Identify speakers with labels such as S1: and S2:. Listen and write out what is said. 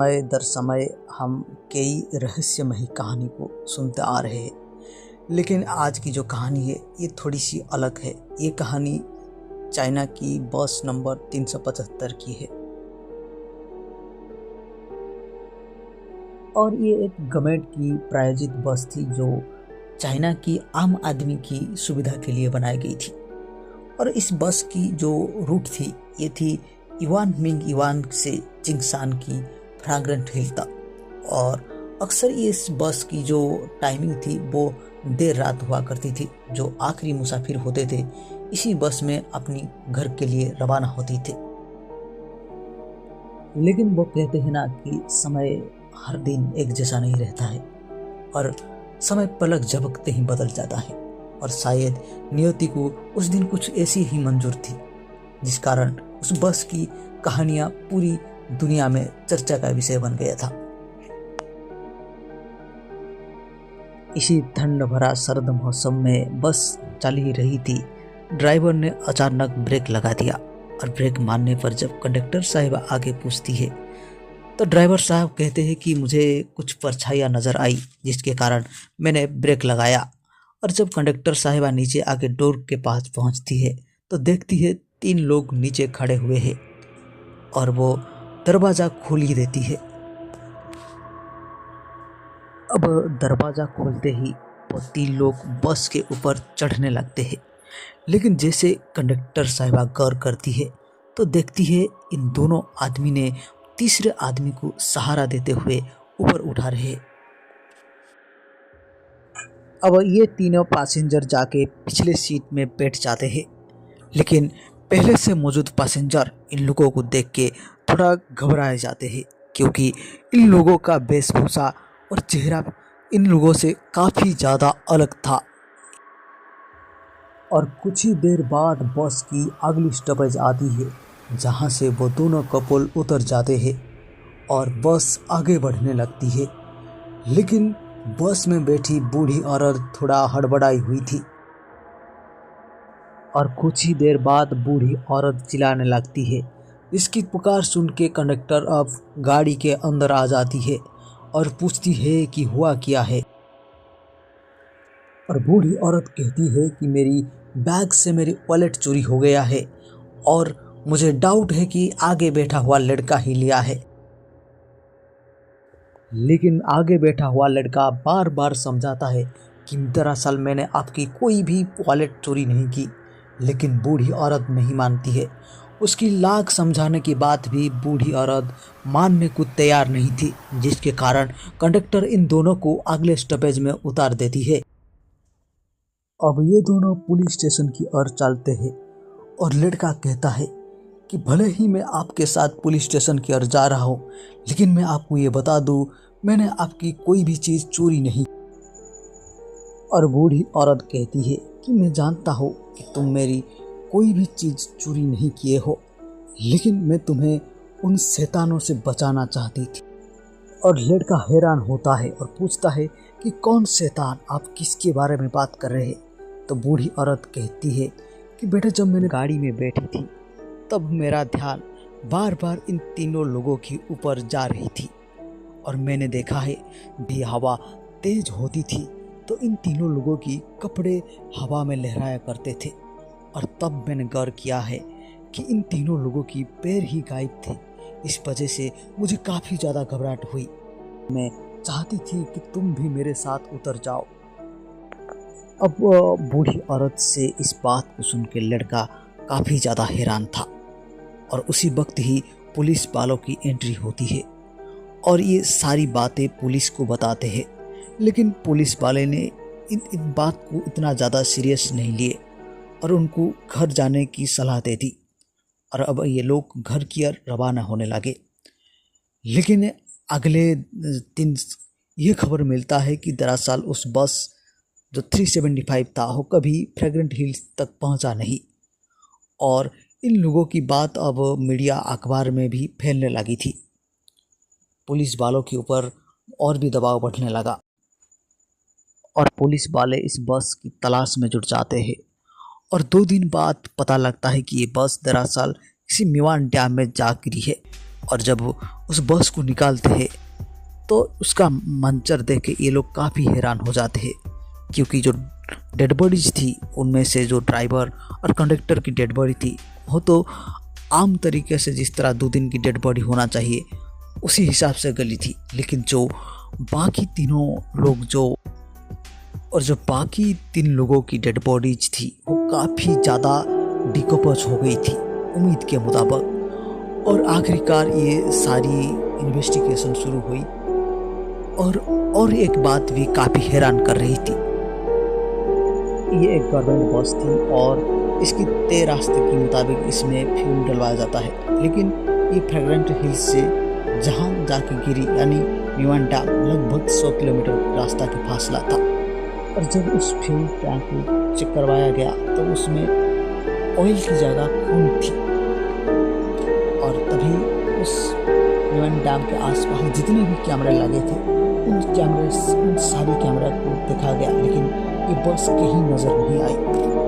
S1: समय दर समय हम कई रहस्यमयी कहानी को सुनते आ रहे हैं, लेकिन आज की जो कहानी है ये थोड़ी सी अलग है। ये कहानी चाइना की बस नंबर 375 की है और ये एक गवर्नमेंट की प्रायोजित बस थी जो चाइना की आम आदमी की सुविधा के लिए बनाई गई थी। और इस बस की जो रूट थी ये थी युआन मिंग युआन से चिंगशान की फ्रैग्रेंट हिल तक। और अक्सर ये इस बस की जो टाइमिंग थी वो देर रात हुआ करती थी। जो आखिरी मुसाफिर होते थे इसी बस में अपनी घर के लिए रवाना होती थे। लेकिन वो कहते हैं ना कि समय हर दिन एक जैसा नहीं रहता है और समय पलक झपकते ही बदल जाता है। और शायद नियति को उस दिन कुछ ऐसी ही मंजूर थी जिस कारण उस बस की कहानियां पूरी दुनिया में चर्चा का विषय बन गया था। इसी ठंड भरा सर्द मौसम में बस चल ही रही थी। ड्राइवर ने अचानक ब्रेक लगा दिया और ब्रेक मारने पर जब कंडक्टर साहिबा आगे पूछती है तो ड्राइवर साहब कहते हैं कि मुझे कुछ परछाइयाँ नजर आई जिसके कारण मैंने ब्रेक लगाया। और जब कंडक्टर साहिबा नीचे आके डोर के पास पहुंचती है तो देखती है 3 लोग नीचे खड़े हुए हैं और वो दरवाज़ा खोल ही देती है। अब दरवाज़ा खोलते ही वो 3 लोग बस के ऊपर चढ़ने लगते हैं, लेकिन जैसे कंडक्टर साहिबा गौर करती है तो देखती है इन दोनों आदमी ने तीसरे आदमी को सहारा देते हुए ऊपर उठा रहे। अब ये तीनों पैसेंजर जाके पिछले सीट में बैठ जाते हैं, लेकिन पहले से मौजूद पैसेंजर इन लोगों को देख के थोड़ा घबराए जाते हैं क्योंकि इन लोगों का वेशभूषा और चेहरा इन लोगों से काफ़ी ज़्यादा अलग था। और कुछ ही देर बाद बस की अगली स्टॉपेज आती है जहाँ से वो दोनों कपल उतर जाते हैं और बस आगे बढ़ने लगती है। लेकिन बस में बैठी बूढ़ी औरत थोड़ा हड़बड़ाई हुई थी और कुछ ही देर बाद बूढ़ी औरत चिल्लाने लगती है। इसकी पुकार सुन के कंडक्टर अब गाड़ी के अंदर आ जाती है और पूछती है कि हुआ क्या है। और बूढ़ी औरत कहती है कि मेरी बैग से मेरी वॉलेट चोरी हो गया है और मुझे डाउट है कि आगे बैठा हुआ लड़का ही लिया है। लेकिन आगे बैठा हुआ लड़का बार बार समझाता है कि दरअसल मैंने आपकी कोई भी वॉलेट चोरी नहीं की। लेकिन बूढ़ी औरत नहीं मानती है। उसकी लाख समझाने के बाद भी बूढ़ी औरत मानने को तैयार नहीं थी, जिसके कारण कंडक्टर इन दोनों को अगले स्टॉपेज में उतार देती है। अब ये दोनों पुलिस स्टेशन की ओर चलते हैं और लड़का कहता है कि भले ही मैं आपके साथ पुलिस स्टेशन की ओर जा रहा हूँ, लेकिन मैं आपको ये बता दूँ मैंने आपकी कोई भी चीज़ चोरी नहीं। और बूढ़ी औरत कहती है कि मैं जानता हूँ कि तुम मेरी कोई भी चीज़ चोरी नहीं किए हो, लेकिन मैं तुम्हें उन शैतानों से बचाना चाहती थी। और लड़का हैरान होता है और पूछता है कि कौन शैतान, आप किसके बारे में बात कर रहे हैं। तो बूढ़ी औरत कहती है कि बेटा जब मैंने गाड़ी में बैठी थी तब मेरा ध्यान बार बार इन तीनों लोगों के ऊपर जा रही थी और मैंने देखा है भी हवा तेज होती थी तो इन तीनों लोगों की कपड़े हवा में लहराया करते थे। और तब मैंने गौर किया है कि इन तीनों लोगों की पैर ही गायब थे। इस वजह से मुझे काफ़ी ज़्यादा घबराहट हुई। मैं चाहती थी कि तुम भी मेरे साथ उतर जाओ। अब बूढ़ी औरत से इस बात को सुन के लड़का काफ़ी ज़्यादा हैरान था और उसी वक्त ही पुलिस वालों की एंट्री होती है और ये सारी बातें पुलिस को बताते हैं। लेकिन पुलिस वाले ने इन बात को इतना ज़्यादा सीरियस नहीं लिए और उनको घर जाने की सलाह दे दी। और अब ये लोग घर की ओर रवाना होने लगे। लेकिन अगले दिन ये खबर मिलता है कि दरअसल उस बस जो 375 था वो कभी फ्रैग्रेंट हिल्स तक पहुंचा नहीं। और इन लोगों की बात अब मीडिया अखबार में भी फैलने लगी थी। पुलिस वालों के ऊपर और भी दबाव बढ़ने लगा और पुलिस वाले इस बस की तलाश में जुट जाते हैं। और 2 दिन बाद पता लगता है कि ये बस दरअसल किसी मिवान डैम में जा गिरी है और जब उस बस को निकालते हैं तो उसका मंजर देख के ये लोग काफ़ी हैरान हो जाते हैं, क्योंकि जो डेड बॉडीज थी उनमें से जो ड्राइवर और कंडक्टर की डेड बॉडी थी वो तो आम तरीके से जिस तरह 2 दिन की डेड बॉडी होना चाहिए उसी हिसाब से गली थी। लेकिन जो बाकी तीनों लोग जो बाकी 3 लोगों की डेड बॉडीज थी वो काफ़ी ज़्यादा डिकम्पोज हो गई थी उम्मीद के मुताबिक। और आखिरकार ये सारी इन्वेस्टिगेशन शुरू हुई और एक बात भी काफ़ी हैरान कर रही थी। ये एक गवर्नमेंट बस थी और इसकी तय रास्ते के मुताबिक इसमें फ्यूल डलवाया जाता है, लेकिन ये फ्रेगरेंट हिल्स से जहाँ जाके गिरी यानी मीवान डैम लगभग 100 किलोमीटर रास्ता की फासला था। और जब उस फ्यूल टैंक को चेक करवाया गया तो उसमें ऑयल की जगह खून थी। और तभी उस मीवान डैम के आसपास जितने भी कैमरे लगे थे उन सारी कैमरा को देखा गया, लेकिन ये बस कहीं नज़र नहीं आई।